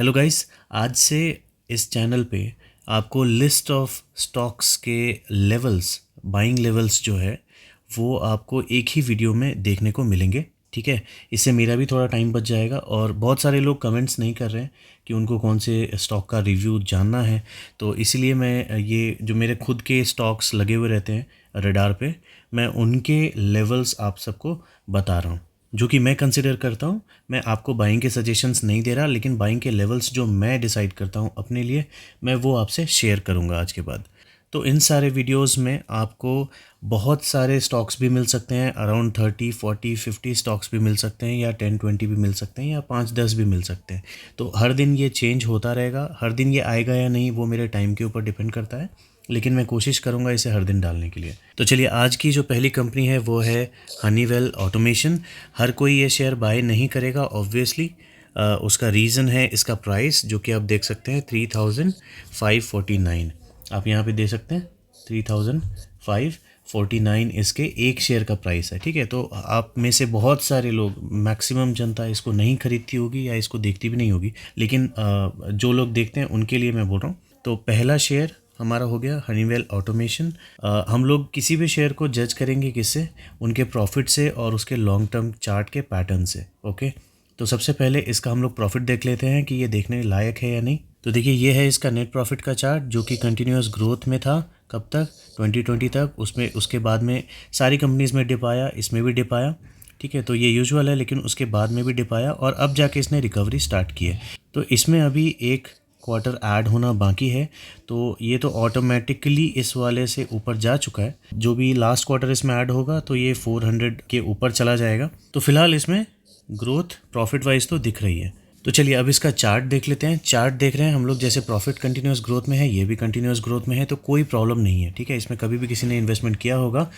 Hello guys, आज से इस चैनल पे आपको लिस्ट ऑफ स्टॉक्स के लेवल्स, बाइंग लेवल्स जो है वो आपको एक ही वीडियो में देखने को मिलेंगे। ठीक है, इससे मेरा भी थोड़ा टाइम बच जाएगा और बहुत सारे लोग कमेंट्स नहीं कर रहे हैं कि उनको कौन से स्टॉक का रिव्यू जानना है, तो इसीलिए मैं ये जो मेरे खुद के स्टॉक्स लगे हुए रहते हैं रडार पे, मैं उनके लेवल्स आप सबको बता रहा हूँ जो कि मैं कंसिडर करता हूँ। मैं आपको बाइंग के सजेशंस नहीं दे रहा, लेकिन बाइंग के लेवल्स जो मैं डिसाइड करता हूँ अपने लिए, मैं वो आपसे शेयर करूँगा आज के बाद। तो इन सारे वीडियोस में आपको बहुत सारे स्टॉक्स भी मिल सकते हैं, अराउंड 30, 40, 50 स्टॉक्स भी मिल सकते हैं, या 10, 20 भी मिल सकते हैं, या 5, 10 भी मिल सकते हैं। तो हर दिन ये चेंज होता रहेगा, हर दिन ये आएगा या नहीं वो मेरे टाइम के ऊपर डिपेंड करता है, लेकिन मैं कोशिश करूंगा इसे हर दिन डालने के लिए। तो चलिए, आज की जो पहली कंपनी है वो है हनीवेल ऑटोमेशन। हर कोई ये शेयर बाय नहीं करेगा ऑब्वियसली। उसका रीज़न है इसका प्राइस, जो कि आप देख सकते हैं 3549। आप यहाँ पे दे सकते हैं 3549 इसके एक शेयर का प्राइस है। ठीक है, तो आप में से बहुत सारे लोग, मैक्सिमम जनता इसको नहीं खरीदती होगी या इसको देखती भी नहीं होगी, लेकिन जो लोग देखते हैं उनके लिए मैं बोल रहा हूँ। तो पहला शेयर हमारा हो गया हनीवेल ऑटोमेशन। हम लोग किसी भी शेयर को जज करेंगे किससे? उनके प्रॉफिट से और उसके लॉन्ग टर्म चार्ट के पैटर्न से। ओके, तो सबसे पहले इसका हम लोग प्रॉफिट देख लेते हैं कि ये देखने लायक है या नहीं। तो देखिए, ये है इसका नेट प्रॉफिट का चार्ट, जो कि कंटिन्यूअस ग्रोथ में था। कब तक? 2020 तक। उसके बाद में सारी कंपनीज में डिप आया, इसमें भी डिप आया। ठीक है, तो ये यूजुअल है, लेकिन उसके बाद में भी डिप आया और अब जाके इसने रिकवरी स्टार्ट की है। तो इसमें अभी एक क्वार्टर ऐड होना बाकी है, तो ये तो ऑटोमेटिकली इस वाले से ऊपर जा चुका है। जो भी लास्ट क्वार्टर इसमें ऐड होगा तो ये 400 के ऊपर चला जाएगा। तो फिलहाल इसमें ग्रोथ प्रॉफिट वाइज तो दिख रही है। तो चलिए अब इसका चार्ट देख लेते हैं। चार्ट देख रहे हैं हम लोग, जैसे प्रॉफिट कंटिन्यूअस ग्रोथ में है, ये भी कंटिन्यूअस ग्रोथ में है, तो कोई प्रॉब्लम नहीं है। ठीक है, इसमें कभी भी किसी ने इन्वेस्टमेंट किया होगा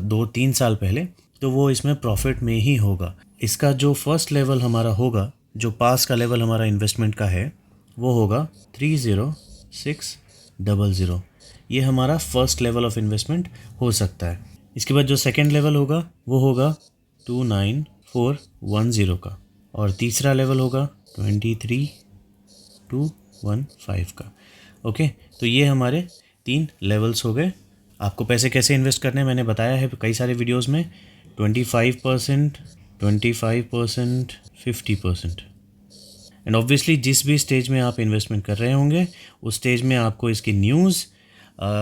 2-3 साल पहले, तो वो इसमें प्रॉफिट में ही होगा। इसका जो फर्स्ट लेवल हमारा होगा, जो पास का लेवल हमारा इन्वेस्टमेंट का है, वो होगा 30600। ये हमारा फर्स्ट लेवल ऑफ इन्वेस्टमेंट हो सकता है। इसके बाद जो सेकेंड लेवल होगा वो होगा 29410 का, और तीसरा लेवल होगा 23215 का। ओके, तो ये हमारे 3 लेवल्स हो गए। आपको पैसे कैसे इन्वेस्ट करने हैं मैंने बताया है कई सारे वीडियोस में। 25%, 25%, 50%। एंड ऑब्वियसली जिस भी स्टेज में आप इन्वेस्टमेंट कर रहे होंगे, उस स्टेज में आपको इसकी न्यूज़,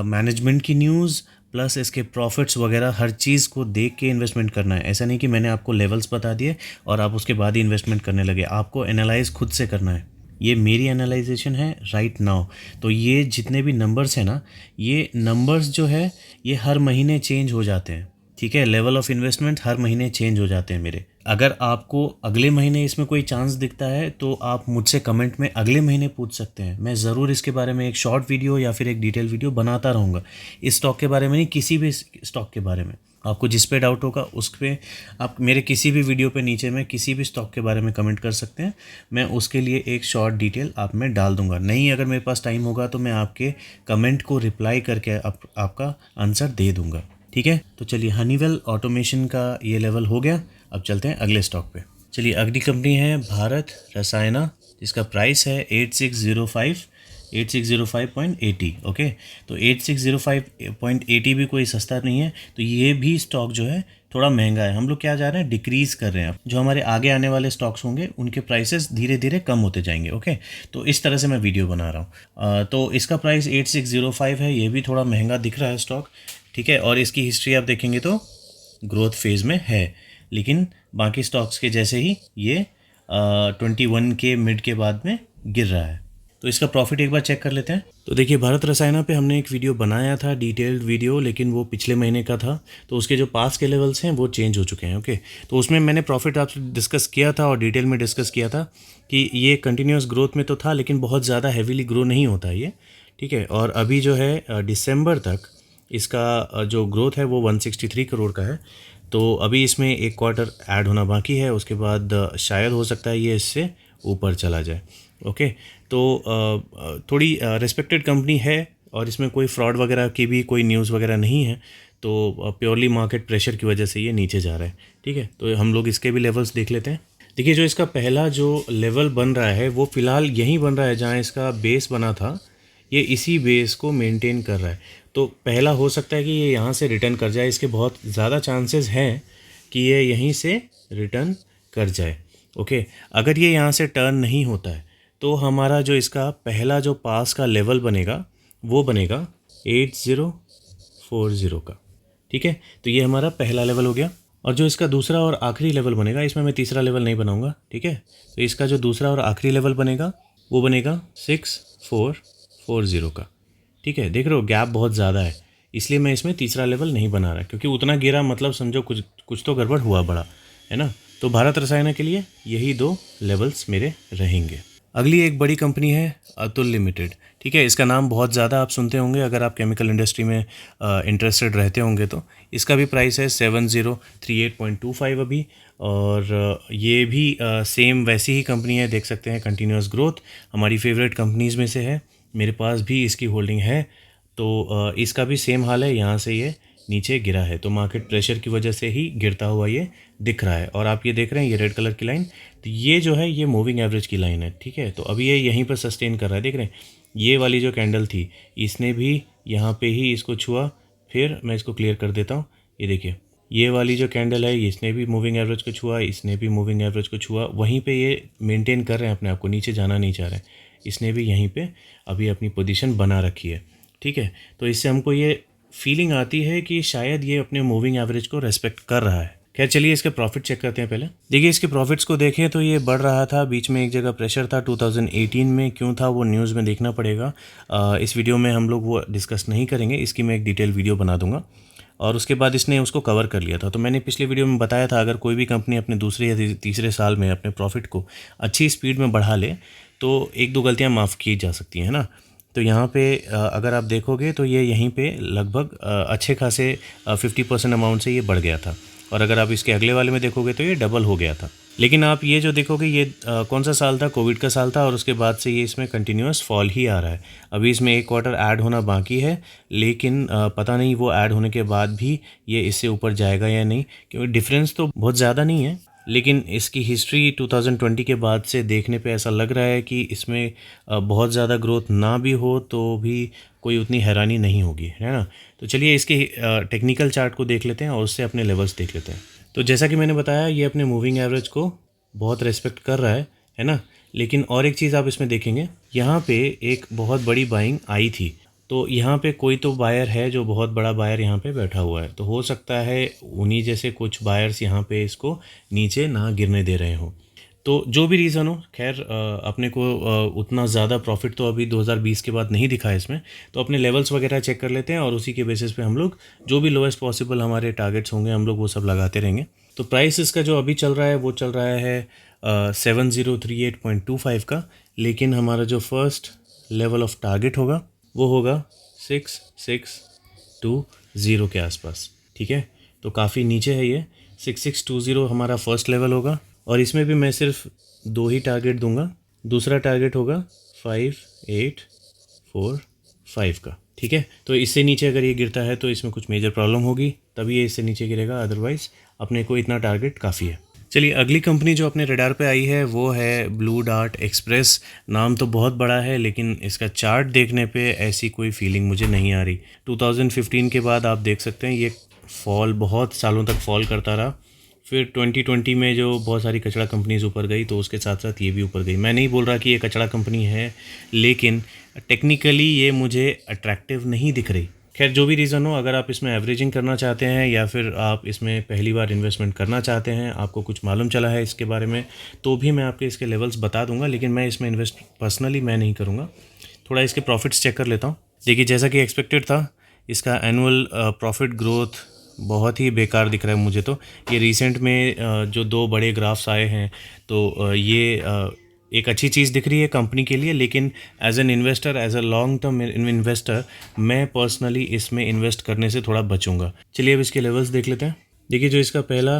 मैनेजमेंट की न्यूज़, प्लस इसके प्रॉफिट्स वगैरह हर चीज़ को देख के इन्वेस्टमेंट करना है। ऐसा नहीं कि मैंने आपको लेवल्स बता दिए और आप उसके बाद ही इन्वेस्टमेंट करने लगे। आपको एनालाइज खुद से करना है। ये मेरी एनालाइजेशन है राइट नाउ। तो ये जितने भी नंबर्स हैं ना, ये नंबर्स जो है ये हर महीने चेंज हो जाते हैं। ठीक है, लेवल ऑफ इन्वेस्टमेंट हर महीने चेंज हो जाते हैं मेरे। अगर आपको अगले महीने इसमें कोई चांस दिखता है तो आप मुझसे कमेंट में अगले महीने पूछ सकते हैं। मैं ज़रूर इसके बारे में एक शॉर्ट वीडियो या फिर एक डिटेल वीडियो बनाता रहूँगा। इस स्टॉक के बारे में नहीं, किसी भी स्टॉक के बारे में। आपको जिस पे डाउट होगा उस पर आप मेरे किसी भी वीडियो पे नीचे में किसी भी स्टॉक के बारे में कमेंट कर सकते हैं। मैं उसके लिए एक शॉर्ट डिटेल आप में डाल दूंगा। नहीं, अगर मेरे पास टाइम होगा तो मैं आपके कमेंट को रिप्लाई करके आपका आंसर दे दूंगा। ठीक है, तो चलिए, हनीवेल ऑटोमेशन का ये लेवल हो गया। अब चलते हैं अगले स्टॉक पे। चलिए, अगली कंपनी है भारत रसायना, जिसका प्राइस है 8605.80। ओके, तो 8605.80 भी कोई सस्ता नहीं है। तो ये भी स्टॉक जो है थोड़ा महंगा है। हम लोग क्या जा रहे हैं, डिक्रीज़ कर रहे हैं। जो हमारे आगे आने वाले स्टॉक्स होंगे उनके प्राइसेस धीरे धीरे कम होते जाएंगे। ओके, तो इस तरह से मैं वीडियो बना रहा हूँ। तो इसका प्राइस 8605 है। ये भी थोड़ा महंगा दिख रहा है स्टॉक। ठीक है, और इसकी हिस्ट्री आप देखेंगे तो ग्रोथ फेज़ में है, लेकिन बाकी स्टॉक्स के जैसे ही ये 21 के मिड के बाद में गिर रहा है। तो इसका प्रॉफिट एक बार चेक कर लेते हैं। तो देखिए, भारत रसायना पे हमने एक वीडियो बनाया था, डिटेल्ड वीडियो, लेकिन वो पिछले महीने का था। तो उसके जो पास के लेवल्स हैं वो चेंज हो चुके हैं। ओके, तो उसमें मैंने प्रॉफिट आपसे डिस्कस किया था और डिटेल में डिस्कस किया था कि ये कंटिन्यूस ग्रोथ में तो था, लेकिन बहुत ज़्यादा हैवीली ग्रो नहीं होता है ये। ठीक है, और अभी जो है दिसंबर तक इसका जो ग्रोथ है वो 163 करोड़ का है। तो अभी इसमें एक क्वार्टर ऐड होना बाकी है, उसके बाद शायद हो सकता है ये इससे ऊपर चला जाए। ओके, तो थोड़ी रिस्पेक्टेड कंपनी है और इसमें कोई फ्रॉड वगैरह की भी कोई न्यूज़ वगैरह नहीं है। तो प्योरली मार्केट प्रेशर की वजह से ये नीचे जा रहा है। ठीक है, तो हम लोग इसके भी लेवल्स देख लेते हैं। देखिए जो इसका पहला जो लेवल बन रहा है वो फ़िलहाल यहीं बन रहा है जहाँ इसका बेस बना था, ये इसी बेस को मेंटेन कर रहा है। तो पहला हो सकता है कि ये यहाँ से रिटर्न कर जाए, इसके बहुत ज़्यादा चांसेस हैं कि ये यहीं से रिटर्न कर जाए। ओके, अगर ये यहाँ से टर्न नहीं होता है तो हमारा जो इसका पहला जो पास का लेवल बनेगा वो बनेगा 8040 का। ठीक है, तो ये हमारा पहला लेवल हो गया। और जो इसका दूसरा और आखिरी लेवल बनेगा, इसमें मैं तीसरा लेवल नहीं बनाऊंगा, ठीक है। तो इसका जो दूसरा और आखिरी लेवल बनेगा वो बनेगा 6440 का। ठीक है, देख रहे हो गैप बहुत ज़्यादा है, इसलिए मैं इसमें तीसरा लेवल नहीं बना रहा, क्योंकि उतना गिरा मतलब समझो कुछ कुछ तो गड़बड़ हुआ बड़ा, है ना। तो भारत रसायन के लिए यही 2 लेवल्स मेरे रहेंगे। अगली एक बड़ी कंपनी है अतुल लिमिटेड। ठीक है, इसका नाम बहुत ज़्यादा आप सुनते होंगे अगर आप केमिकल इंडस्ट्री में इंटरेस्टेड रहते होंगे तो। इसका भी प्राइस है 7038.25 अभी। और ये भी सेम वैसी ही कंपनी है, देख सकते हैं कंटिन्यूस ग्रोथ हमारी फेवरेट कंपनीज़ में से है, मेरे पास भी इसकी होल्डिंग है। तो इसका भी सेम हाल है, यहाँ से ये नीचे गिरा है तो मार्केट प्रेशर की वजह से ही गिरता हुआ ये दिख रहा है। और आप ये देख रहे हैं ये रेड कलर की लाइन, तो ये जो है ये मूविंग एवरेज की लाइन है। ठीक है, तो अभी ये यहीं पर सस्टेन कर रहा है, देख रहे हैं ये वाली जो कैंडल थी इसने भी यहाँ पे ही इसको छुआ। फिर मैं इसको क्लियर कर देता हूँ, ये देखिए ये वाली जो कैंडल है इसने भी मूविंग एवरेज को छुआ, इसने भी मूविंग एवरेज को छुआ, वहीं पे ये मेंटेन कर रहे हैं अपने आप को, नीचे जाना नहीं चाह रहे हैं। इसने भी यहीं पे अभी अपनी पोजीशन बना रखी है। ठीक है, तो इससे हमको ये फीलिंग आती है कि शायद ये अपने मूविंग एवरेज को रेस्पेक्ट कर रहा है। खैर चलिए इसके प्रॉफिट चेक करते हैं पहले। देखिए इसके प्रॉफिट्स को देखें तो ये बढ़ रहा था, बीच में एक जगह प्रेशर था 2018 में, क्यों था वो न्यूज़ में देखना पड़ेगा। इस वीडियो में हम लोग वो डिस्कस नहीं करेंगे, इसकी मैं एक डिटेल वीडियो बना दूंगा। और उसके बाद इसने उसको कवर कर लिया था। तो मैंने पिछले वीडियो में बताया था अगर कोई भी कंपनी अपने दूसरे या तीसरे साल में अपने प्रॉफिट को अच्छी स्पीड में बढ़ा ले तो एक दो गलतियाँ माफ़ की जा सकती हैं, है ना। तो यहाँ पे अगर आप देखोगे तो ये यहीं पे लगभग अच्छे खासे 50% अमाउंट से ये बढ़ गया था। और अगर आप इसके अगले वाले में देखोगे तो ये डबल हो गया था। लेकिन आप ये जो देखोगे ये कौन सा साल था, कोविड का साल था, और उसके बाद से ये इसमें कंटिन्यूस फॉल ही आ रहा है। अभी इसमें एक क्वार्टर ऐड होना बाकी है, लेकिन पता नहीं वो ऐड होने के बाद भी ये इससे ऊपर जाएगा या नहीं, क्योंकि डिफरेंस तो बहुत ज़्यादा नहीं है। लेकिन इसकी हिस्ट्री 2020 के बाद से देखने पे ऐसा लग रहा है कि इसमें बहुत ज़्यादा ग्रोथ ना भी हो तो भी कोई उतनी हैरानी नहीं होगी, है ना। तो चलिए इसके टेक्निकल चार्ट को देख लेते हैं और उससे अपने लेवल्स देख लेते हैं। तो जैसा कि मैंने बताया ये अपने मूविंग एवरेज को बहुत रेस्पेक्ट कर रहा है ना। लेकिन और एक चीज़ आप इसमें देखेंगे, यहाँ पे एक बहुत बड़ी बाइंग आई थी, तो यहाँ पे कोई तो बायर है जो बहुत बड़ा बायर यहाँ पे बैठा हुआ है। तो हो सकता है उन्हीं जैसे कुछ बायर्स यहाँ पे इसको नीचे ना गिरने दे रहे हों। तो जो भी रीज़न हो, खैर अपने को उतना ज़्यादा प्रॉफिट तो अभी 2020 के बाद नहीं दिखा है इसमें। तो अपने लेवल्स वगैरह चेक कर लेते हैं और उसी के बेसिस पे हम लोग जो भी लोएस्ट पॉसिबल हमारे टारगेट्स होंगे हम लोग वो सब लगाते रहेंगे। तो प्राइस इसका जो अभी चल रहा है वो चल रहा है 7038.25 का। लेकिन हमारा जो फर्स्ट लेवल ऑफ टारगेट होगा वो होगा 6620 के आसपास। ठीक है, तो काफ़ी नीचे है ये। 6620 हमारा फर्स्ट लेवल होगा और इसमें भी मैं सिर्फ 2 ही टारगेट दूंगा। दूसरा टारगेट होगा 5845 का। ठीक है, तो इससे नीचे अगर ये गिरता है तो इसमें कुछ मेजर प्रॉब्लम होगी, तभी ये इससे नीचे गिरेगा, अदरवाइज़ अपने को इतना टारगेट काफ़ी है। चलिए अगली कंपनी जो अपने रडार पे आई है वो है ब्लू डार्ट एक्सप्रेस। नाम तो बहुत बड़ा है लेकिन इसका चार्ट देखने पे ऐसी कोई फीलिंग मुझे नहीं आ रही। 2015 के बाद आप देख सकते हैं ये फॉल बहुत सालों तक फॉल करता रहा। फिर 2020 में जो बहुत सारी कचड़ा कंपनीज़ ऊपर गई तो उसके साथ साथ ये भी ऊपर गई। मैं नहीं बोल रहा कि ये कचड़ा कंपनी है, लेकिन टेक्निकली ये मुझे अट्रैक्टिव नहीं दिख रही। खैर जो भी रीज़न हो, अगर आप इसमें एवरेजिंग करना चाहते हैं या फिर आप इसमें पहली बार इन्वेस्टमेंट करना चाहते हैं, आपको कुछ मालूम चला है इसके बारे में, तो भी मैं आपके इसके लेवल्स बता दूंगा। लेकिन मैं इसमें इन्वेस्ट पर्सनली मैं नहीं करूँगा। थोड़ा इसके प्रॉफिट्स चेक कर लेता हूँ। देखिए जैसा कि एक्सपेक्टेड था इसका एनुअल प्रॉफिट ग्रोथ बहुत ही बेकार दिख रहा है मुझे। तो ये रिसेंट में जो 2 बड़े ग्राफ्स आए हैं तो ये एक अच्छी चीज़ दिख रही है कंपनी के लिए, लेकिन as an investor, as a long term investor, मैं पर्सनली इसमें इन्वेस्ट करने से थोड़ा बचूंगा। चलिए अब इसके लेवल्स देख लेते हैं। देखिए जो इसका पहला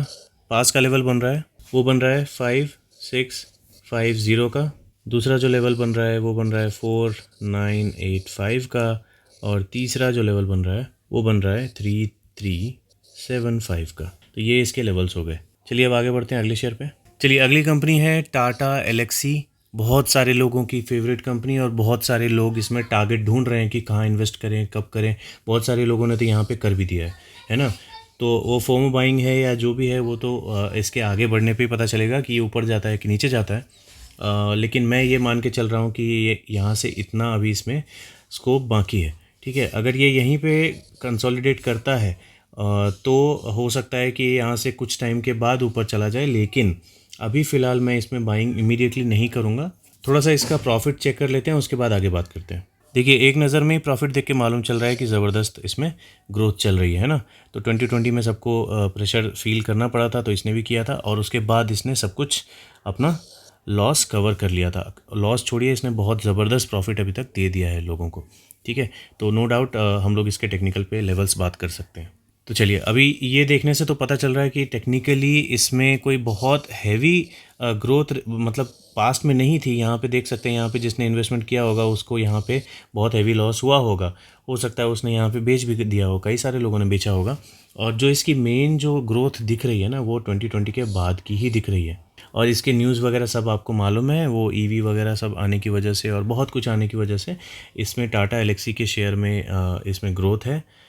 पास का लेवल बन रहा है वो बन रहा है 5650 का। दूसरा जो लेवल बन रहा है वो बन रहा है 4985 का। और तीसरा जो लेवल बन रहा है वो बन रहा है 3375 का। तो ये इसके लेवल्स हो गए। चलिए अब आगे बढ़ते हैं अगले शेयर पे। चलिए अगली कंपनी है टाटा एलेक्सी। बहुत सारे लोगों की फेवरेट कंपनी और बहुत सारे लोग इसमें टारगेट ढूंढ रहे हैं कि कहाँ इन्वेस्ट करें, कब करें। बहुत सारे लोगों ने तो यहाँ पे कर भी दिया है ना। तो वो फोमो बाइंग है या जो भी है वो तो इसके आगे बढ़ने पे ही पता चलेगा कि ये ऊपर जाता है कि नीचे जाता है। लेकिन मैं ये मान के चल रहा हूँ कि ये यहाँ से इतना अभी इसमें स्कोप बाकी है। ठीक है, अगर ये यहीं पे कंसोलिडेट करता है तो हो सकता है कि यहाँ से कुछ टाइम के बाद ऊपर चला जाए, लेकिन अभी फ़िलहाल मैं इसमें बाइंग इमीडिएटली नहीं करूँगा। थोड़ा सा इसका प्रॉफिट चेक कर लेते हैं, उसके बाद आगे बात करते हैं। देखिए एक नज़र में ही प्रॉफिट देख के मालूम चल रहा है कि ज़बरदस्त इसमें ग्रोथ चल रही है ना। तो 2020 में सबको प्रेशर फील करना पड़ा था, तो इसने भी किया था और उसके बाद इसने सब कुछ अपना लॉस कवर कर लिया था। लॉस छोड़िए, इसने बहुत ज़बरदस्त प्रॉफिट अभी तक दे दिया है लोगों को। ठीक है, तो नो डाउट हम लोग इसके टेक्निकल पे लेवल्स बात कर सकते हैं। तो चलिए अभी ये देखने से तो पता चल रहा है कि टेक्निकली इसमें कोई बहुत हैवी ग्रोथ मतलब पास्ट में नहीं थी। यहाँ पे देख सकते हैं, यहाँ पे जिसने इन्वेस्टमेंट किया होगा उसको यहाँ पे बहुत हैवी लॉस हुआ होगा। हो सकता है उसने यहाँ पे बेच भी दिया हो, कई सारे लोगों ने बेचा होगा। और जो इसकी मेन जो ग्रोथ दिख रही है ना, वो 2020 के बाद की ही दिख रही है। और इसके न्यूज़ वगैरह सब आपको मालूम है, वो ईवी वगैरह सब आने की वजह से और बहुत कुछ आने की वजह से इसमें टाटा एलेक्सी के शेयर में इसमें ग्रोथ है।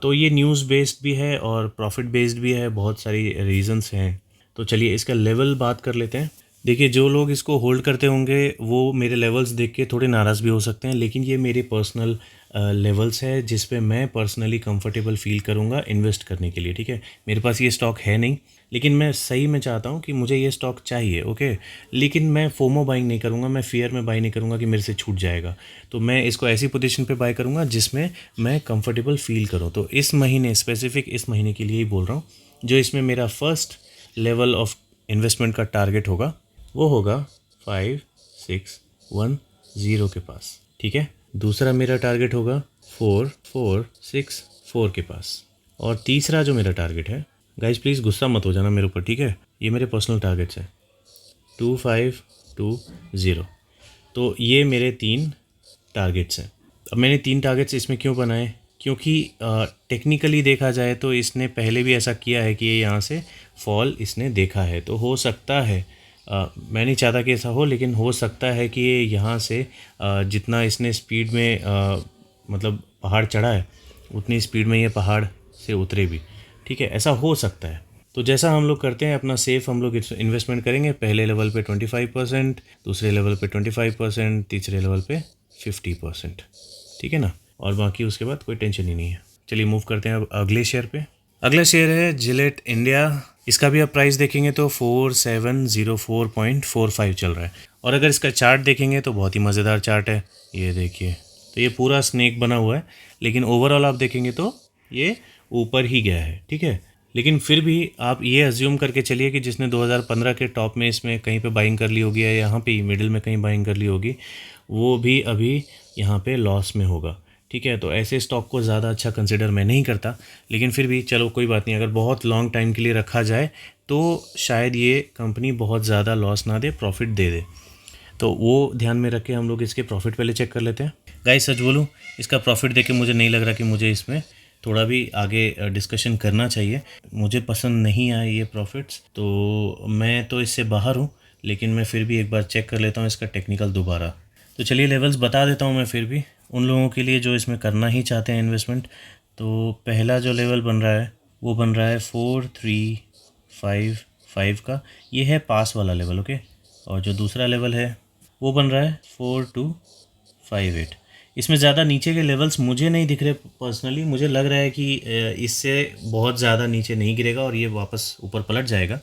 तो ये न्यूज़ बेस्ड भी है और प्रॉफिट बेस्ड भी है, बहुत सारी रीजंस हैं। तो चलिए इसका लेवल बात कर लेते हैं। देखिए जो लोग इसको होल्ड करते होंगे वो मेरे लेवल्स देख के थोड़े नाराज़ भी हो सकते हैं, लेकिन ये मेरे पर्सनल लेवल्स है जिस पे मैं पर्सनली कंफर्टेबल फील करूँगा इन्वेस्ट करने के लिए। ठीक है, मेरे पास ये स्टॉक है नहीं, लेकिन मैं सही में चाहता हूँ कि मुझे ये स्टॉक चाहिए। ओके, लेकिन मैं फोमो बाइंग नहीं करूँगा, मैं फियर में बाई नहीं करूँगा कि मेरे से छूट जाएगा। तो मैं इसको ऐसी पोजीशन पे बाय करूँगा जिसमें मैं कंफर्टेबल फील करूँ। तो इस महीने स्पेसिफिक इस महीने के लिए ही बोल रहा हूँ, जो इसमें मेरा फर्स्ट लेवल ऑफ इन्वेस्टमेंट का टारगेट होगा वो होगा 5610 के पास। ठीक है, दूसरा मेरा टारगेट होगा 4464 के पास। और तीसरा जो मेरा टारगेट है, गाइज प्लीज़ गुस्सा मत हो जाना मेरे ऊपर, ठीक है, ये मेरे पर्सनल टारगेट्स है, 2520। तो ये मेरे 3 टारगेट्स हैं। अब मैंने 3 टारगेट्स इसमें क्यों बनाए, क्योंकि टेक्निकली देखा जाए तो इसने पहले भी ऐसा किया है कि ये यहाँ से फॉल इसने देखा है। तो हो सकता है, मैं नहीं चाहता कि ऐसा हो, लेकिन हो सकता है कि ये यहाँ से जितना इसने स्पीड में मतलब पहाड़ चढ़ा है उतनी स्पीड में ये पहाड़ से उतरे भी। ठीक है, ऐसा हो सकता है। तो जैसा हम लोग करते हैं अपना सेफ हम लोग इन्वेस्टमेंट करेंगे, पहले लेवल पे 25%, दूसरे लेवल पे 25%, तीसरे लेवल पे 50%। ठीक है ना, और बाकी उसके बाद कोई टेंशन ही नहीं है। चलिए मूव करते हैं अब अगले शेयर पे। अगला शेयर है जिलेट इंडिया। इसका भी आप प्राइस देखेंगे तो 4704.45 चल रहा है। और अगर इसका चार्ट देखेंगे तो बहुत ही मज़ेदार चार्ट है, ये देखिए। तो ये पूरा स्नेक बना हुआ है, लेकिन ओवरऑल आप देखेंगे तो ये ऊपर ही गया है। ठीक है, लेकिन फिर भी आप ये अज्यूम करके चलिए कि जिसने 2015 के टॉप में इसमें कहीं पे बाइंग कर ली होगी या यहाँ पे मिडिल में कहीं बाइंग कर ली होगी, वो भी अभी यहाँ पे लॉस में होगा। ठीक है, तो ऐसे स्टॉक को ज़्यादा अच्छा कंसिडर मैं नहीं करता, लेकिन फिर भी चलो कोई बात नहीं। अगर बहुत लॉन्ग टाइम के लिए रखा जाए तो शायद ये कंपनी बहुत ज़्यादा लॉस ना दे, प्रॉफिट दे दे। तो वो ध्यान में रख के हम लोग इसके प्रॉफिट पहले चेक कर लेते हैं। गाइस सच बोलूँ, इसका प्रॉफिट देख के मुझे नहीं लग रहा कि मुझे इसमें थोड़ा भी आगे डिस्कशन करना चाहिए। मुझे पसंद नहीं आए ये प्रॉफिट्स, तो मैं तो इससे बाहर हूँ, लेकिन मैं फिर भी एक बार चेक कर लेता हूँ इसका टेक्निकल दोबारा। तो चलिए लेवल्स बता देता हूँ मैं फिर भी उन लोगों के लिए जो इसमें करना ही चाहते हैं इन्वेस्टमेंट। तो पहला जो लेवल बन रहा है वो बन रहा है 4355 का, ये है पास वाला लेवल। ओके, और जो दूसरा लेवल है वो बन रहा है 4258। इसमें ज़्यादा नीचे के लेवल्स मुझे नहीं दिख रहे पर्सनली। मुझे लग रहा है कि इससे बहुत ज़्यादा नीचे नहीं गिरेगा और ये वापस ऊपर पलट जाएगा।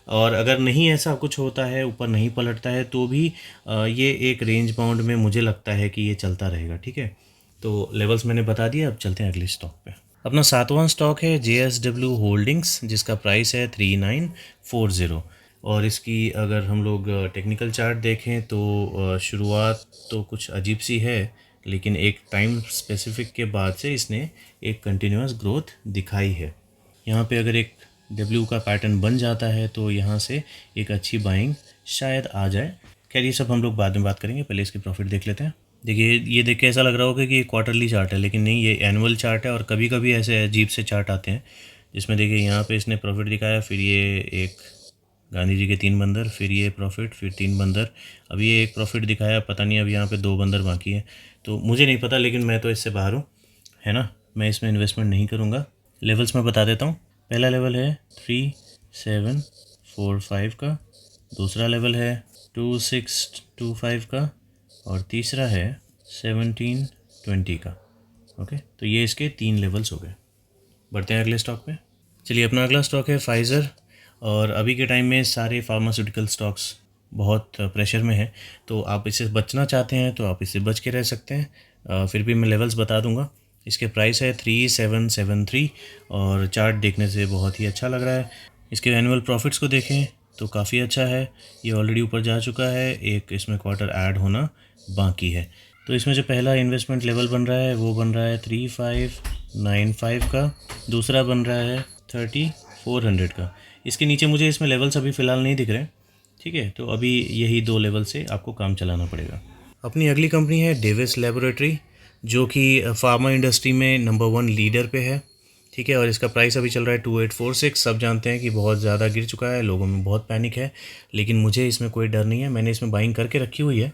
और अगर नहीं ऐसा कुछ होता है, ऊपर नहीं पलटता है, तो भी ये एक रेंज बाउंड में मुझे लगता है कि ये चलता रहेगा। ठीक है, तो लेवल्स मैंने बता दिए। अब चलते हैं अगले स्टॉक पे। अपना 7वां स्टॉक है JSW होल्डिंग्स, जिसका प्राइस है 3940। और इसकी अगर हम लोग टेक्निकल चार्ट देखें तो शुरुआत तो कुछ अजीब सी है, लेकिन एक टाइम स्पेसिफिक के बाद से इसने एक कंटिन्यूस ग्रोथ दिखाई है। यहाँ पे अगर एक W का पैटर्न बन जाता है तो यहाँ से एक अच्छी बाइंग शायद आ जाए। खैर ये सब हम लोग बाद में बात करेंगे, पहले इसके प्रॉफिट देख लेते हैं। देखिए ये देख के ऐसा लग रहा होगा कि ये क्वार्टरली चार्ट है, लेकिन नहीं, ये एनुअल चार्ट है। और कभी कभी ऐसे अजीब से चार्ट आते हैं जिसमें देखिए यहाँ पे इसने प्रॉफिट दिखाया, फिर ये एक गांधी जी के 3 बंदर, फिर ये प्रॉफिट, फिर 3 बंदर। अभी ये एक प्रॉफिट दिखाया, पता नहीं अभी यहाँ पे 2 बंदर बाकी है, तो मुझे नहीं पता, लेकिन मैं तो इससे बाहर हूँ, है ना। मैं इसमें इन्वेस्टमेंट नहीं करूँगा। लेवल्स मैं बता देता हूँ। पहला लेवल है 3745 का, दूसरा लेवल है 2625 का, और तीसरा है 1720 का। ओके, तो ये इसके 3 लेवल्स हो गए। बढ़ते हैं अगले स्टॉक पे। चलिए, अपना अगला स्टॉक है फाइज़र। और अभी के टाइम में सारे फार्मास्यूटिकल स्टॉक्स बहुत प्रेशर में है, तो आप इससे बचना चाहते हैं तो आप इससे बच के रह सकते हैं। फिर भी मैं लेवल्स बता दूंगा। इसके प्राइस है 3773, और चार्ट देखने से बहुत ही अच्छा लग रहा है। इसके एनुअल प्रॉफिट्स को देखें तो काफ़ी अच्छा है, ये ऑलरेडी ऊपर जा चुका है, एक इसमें क्वार्टर ऐड होना बाकी है। तो इसमें जो पहला इन्वेस्टमेंट लेवल बन रहा है वो बन रहा है 3595 का, दूसरा बन रहा है 3400 का। इसके नीचे मुझे इसमें लेवल्स अभी फ़िलहाल नहीं दिख रहे, ठीक है, तो अभी यही 2 लेवल से आपको काम चलाना पड़ेगा। अपनी अगली कंपनी है डेविस लेबोरेटरी, जो कि फार्मा इंडस्ट्री में नंबर 1 लीडर पे है, ठीक है, और इसका प्राइस अभी चल रहा है 2846। सब जानते हैं कि बहुत ज़्यादा गिर चुका है, लोगों में बहुत पैनिक है, लेकिन मुझे इसमें कोई डर नहीं है। मैंने इसमें बाइंग करके रखी हुई है,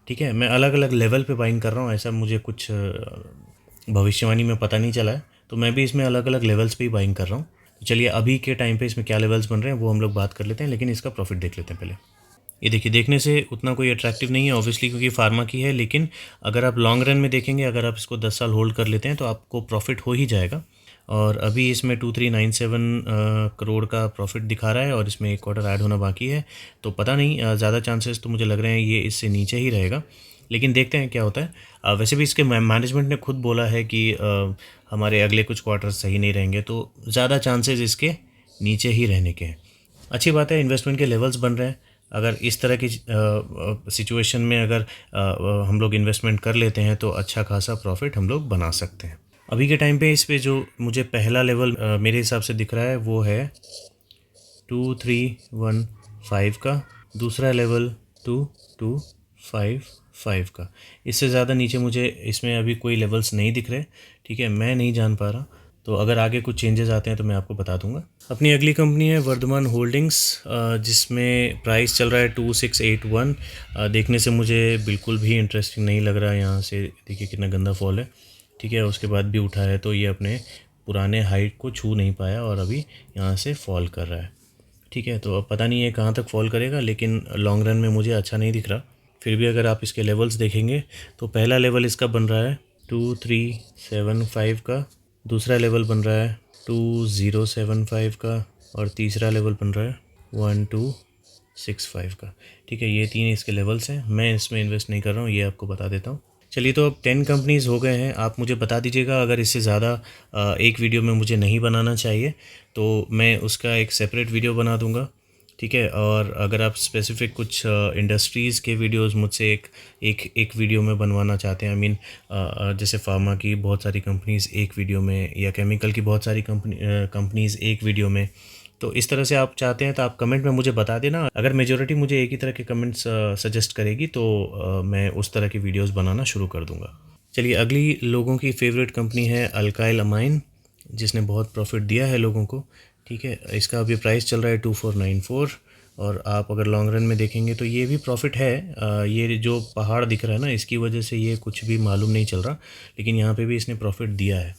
ठीक है। मैं अलग अलग लेवल पे बाइंग कर रहा हूँ, ऐसा मुझे कुछ भविष्यवाणी में पता नहीं चला है, तो मैं भी इसमें अलग अलग लेवल्स पे ही बाइंग कर रहा हूँ। तो चलिए, अभी के टाइम पे इसमें क्या लेवल्स बन रहे हैं वो हम लोग बात कर लेते हैं, लेकिन इसका प्रॉफिट देख लेते हैं पहले। ये देखिए, देखने से उतना कोई अट्रैक्टिव नहीं है ऑब्वियसली, क्योंकि फार्मा की है, लेकिन अगर आप लॉन्ग रन में देखेंगे, अगर आप इसको 10 साल होल्ड कर लेते हैं तो आपको प्रॉफिट हो ही जाएगा। और अभी इसमें 2397 करोड़ का प्रॉफिट दिखा रहा है, और इसमें एक क्वार्टर ऐड होना बाकी है, तो पता नहीं, ज़्यादा चांसेस तो मुझे लग रहे हैं ये इससे नीचे ही रहेगा, लेकिन देखते हैं क्या होता है। वैसे भी इसके मैनेजमेंट ने खुद बोला है कि हमारे अगले कुछ क्वार्टर सही नहीं रहेंगे, तो ज़्यादा चांसेस इसके नीचे ही रहने के हैं। अच्छी बात है, इन्वेस्टमेंट के लेवल्स बन रहे हैं। अगर इस तरह की सिचुएशन में अगर हम लोग इन्वेस्टमेंट कर लेते हैं तो अच्छा खासा प्रॉफिट हम लोग बना सकते हैं। अभी के टाइम पे इस पे जो मुझे पहला लेवल मेरे हिसाब से दिख रहा है वो है 2315 का, दूसरा लेवल 2255 का। इससे ज़्यादा नीचे मुझे इसमें अभी कोई लेवल्स नहीं दिख रहे, ठीक है, मैं नहीं जान पा रहा, तो अगर आगे कुछ चेंजेस आते हैं तो मैं आपको बता दूंगा। अपनी अगली कंपनी है वर्धमान होल्डिंग्स, जिसमें प्राइस चल रहा है 2681। देखने से मुझे बिल्कुल भी इंटरेस्टिंग नहीं लग रहा है। यहाँ से देखिए कितना गंदा फॉल है, ठीक है, उसके बाद भी उठा है, तो ये अपने पुराने हाइट को छू नहीं पाया और अभी यहाँ से फॉल कर रहा है, ठीक है। तो अब पता नहीं है कहाँ तक फॉल करेगा, लेकिन लॉन्ग रन में मुझे अच्छा नहीं दिख रहा। फिर भी अगर आप इसके लेवल्स देखेंगे तो पहला लेवल इसका बन रहा है 2375 का, दूसरा लेवल बन रहा है 2075 का, और तीसरा लेवल बन रहा है 1265 का, ठीक है। ये 3 इसके लेवल्स हैं। मैं इसमें इन्वेस्ट नहीं कर रहा हूँ, ये आपको बता देता हूँ। चलिए, तो अब 10 कंपनीज़ हो गए हैं। आप मुझे बता दीजिएगा, अगर इससे ज़्यादा एक वीडियो में मुझे नहीं बनाना चाहिए तो मैं उसका एक सेपरेट वीडियो बना दूंगा, ठीक है। और अगर आप स्पेसिफिक कुछ इंडस्ट्रीज़ के वीडियोस मुझसे एक वीडियो में बनवाना चाहते हैं, आई मीन जैसे फार्मा की बहुत सारी कंपनीज़ एक वीडियो में, या केमिकल की बहुत सारी कंपनीज़ एक वीडियो में, तो इस तरह से आप चाहते हैं तो आप कमेंट में मुझे बता देना। अगर मेजॉरिटी मुझे एक ही तरह के कमेंट्स सजेस्ट करेगी तो मैं उस तरह की वीडियोस बनाना शुरू कर दूंगा। चलिए, अगली लोगों की फेवरेट कंपनी है अल्काइल अमाइन, जिसने बहुत प्रॉफिट दिया है लोगों को, ठीक है। इसका अभी प्राइस चल रहा है 2494, और आप अगर लॉन्ग रन में देखेंगे तो ये भी प्रॉफिट है। ये जो पहाड़ दिख रहा है ना, इसकी वजह से ये कुछ भी मालूम नहीं चल रहा, लेकिन यहाँ पे भी इसने प्रॉफिट दिया है,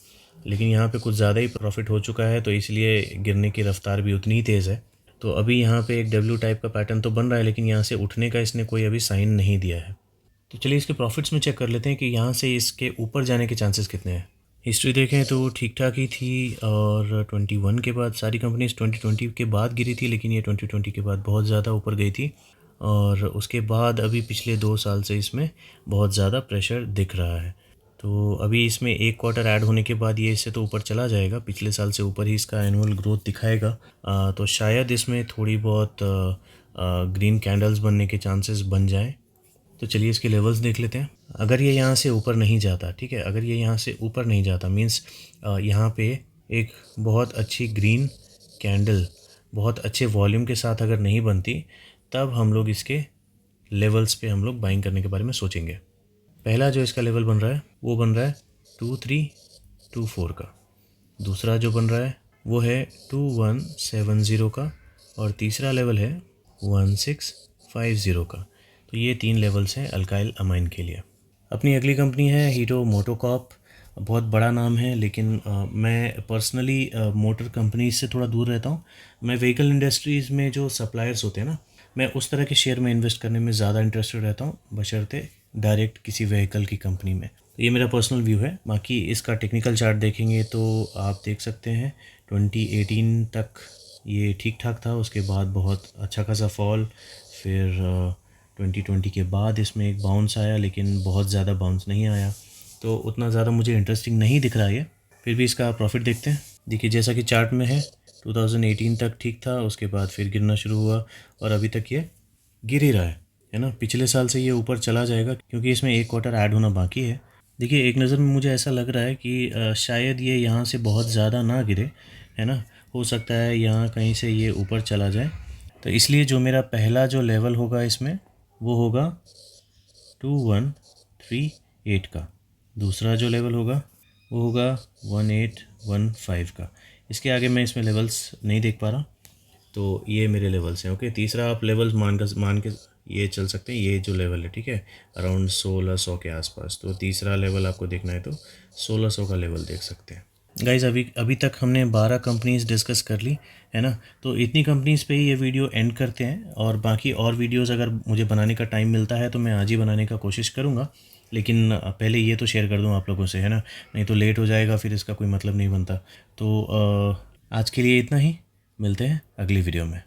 लेकिन यहाँ पे कुछ ज़्यादा ही प्रॉफिट हो चुका है, तो इसलिए गिरने की रफ्तार भी उतनी ही तेज़ है। तो अभी यहाँ पे एक डब्ल्यू टाइप का पैटर्न तो बन रहा है, लेकिन यहाँ से उठने का इसने कोई अभी साइन नहीं दिया है। तो चलिए, इसके प्रॉफिट्स में चेक कर लेते हैं कि यहाँ से इसके ऊपर जाने के चांसेस कितने हैं। हिस्ट्री देखें तो ठीक ठाक ही थी, और 21 के बाद सारी कंपनीज 2020 के बाद गिरी थी, लेकिन ये 2020 के बाद बहुत ज़्यादा ऊपर गई थी, और उसके बाद अभी पिछले 2 साल से इसमें बहुत ज़्यादा प्रेशर दिख रहा है। तो अभी इसमें एक क्वार्टर ऐड होने के बाद ये इससे तो ऊपर चला जाएगा, पिछले साल से ऊपर ही इसका एनुअल ग्रोथ दिखाएगा। तो शायद इसमें थोड़ी बहुत ग्रीन कैंडल्स बनने के चांसेस बन जाएँ। तो चलिए, इसके लेवल्स देख लेते हैं। अगर ये यहाँ से ऊपर नहीं जाता, ठीक है, अगर ये यहाँ से ऊपर नहीं जाता मीन्स यहाँ पे एक बहुत अच्छी ग्रीन कैंडल बहुत अच्छे वॉल्यूम के साथ अगर नहीं बनती, तब हम लोग इसके लेवल्स पे हम लोग बाइंग करने के बारे में सोचेंगे। पहला जो इसका लेवल बन रहा है वो बन रहा है 2324 का, दूसरा जो बन रहा है वो है 2170 का, और तीसरा लेवल है 1650 का। तो ये 3 लेवल्स हैं अल्काइल अमाइन के लिए। अपनी अगली कंपनी है हीरो मोटोकॉर्प। बहुत बड़ा नाम है, लेकिन मैं पर्सनली मोटर कंपनीज से थोड़ा दूर रहता हूँ। मैं व्हीकल इंडस्ट्रीज़ में जो सप्लायर्स होते हैं ना, मैं उस तरह के शेयर में इन्वेस्ट करने में ज़्यादा इंटरेस्टेड रहता हूँ, बशर्ते डायरेक्ट किसी व्हीकल की कंपनी में। तो ये मेरा पर्सनल व्यू है। बाकी इसका टेक्निकल चार्ट देखेंगे तो आप देख सकते हैं 2018 तक ये ठीक ठाक था, उसके बाद बहुत अच्छा खासा फॉल, फिर 2020 के बाद इसमें एक बाउंस आया, लेकिन बहुत ज़्यादा बाउंस नहीं आया, तो उतना ज़्यादा मुझे इंटरेस्टिंग नहीं दिख रहा है। फिर भी इसका प्रॉफिट देखते हैं। देखिए जैसा कि चार्ट में है 2018 तक ठीक था, उसके बाद फिर गिरना शुरू हुआ और अभी तक ये गिर ही रहा है ना। पिछले साल से ये ऊपर चला जाएगा क्योंकि इसमें एक क्वार्टर ऐड होना बाकी है। देखिए एक नज़र में मुझे ऐसा लग रहा है कि शायद ये यहाँ से बहुत ज़्यादा ना गिरे, है ना। हो सकता है यहाँ कहीं से ये ऊपर चला जाए, तो इसलिए जो मेरा पहला जो लेवल होगा इसमें वो होगा 2138 का। दूसरा जो लेवल होगा वो होगा 1815 का। इसके आगे मैं इसमें लेवल्स नहीं देख पा रहा, तो ये मेरे लेवल्स हैं। ओके, तीसरा आप लेवल्स मान के ये चल सकते हैं, ये जो लेवल है ठीक है, अराउंड 1600 के आसपास। तो तीसरा लेवल आपको देखना है तो 1600 का लेवल देख सकते हैं। गाइज़ अभी तक हमने 12 कंपनीज़ डिस्कस कर ली, है ना। तो इतनी कंपनीज़ पे ही ये वीडियो एंड करते हैं, और बाकी और वीडियोज़ अगर मुझे बनाने का टाइम मिलता है तो मैं आज ही बनाने का कोशिश करूँगा, लेकिन पहले ये तो शेयर कर दूँ आप लोगों से, है ना, नहीं तो लेट हो जाएगा, फिर इसका कोई मतलब नहीं बनता। तो आज के लिए इतना ही, मिलते हैं अगली वीडियो में।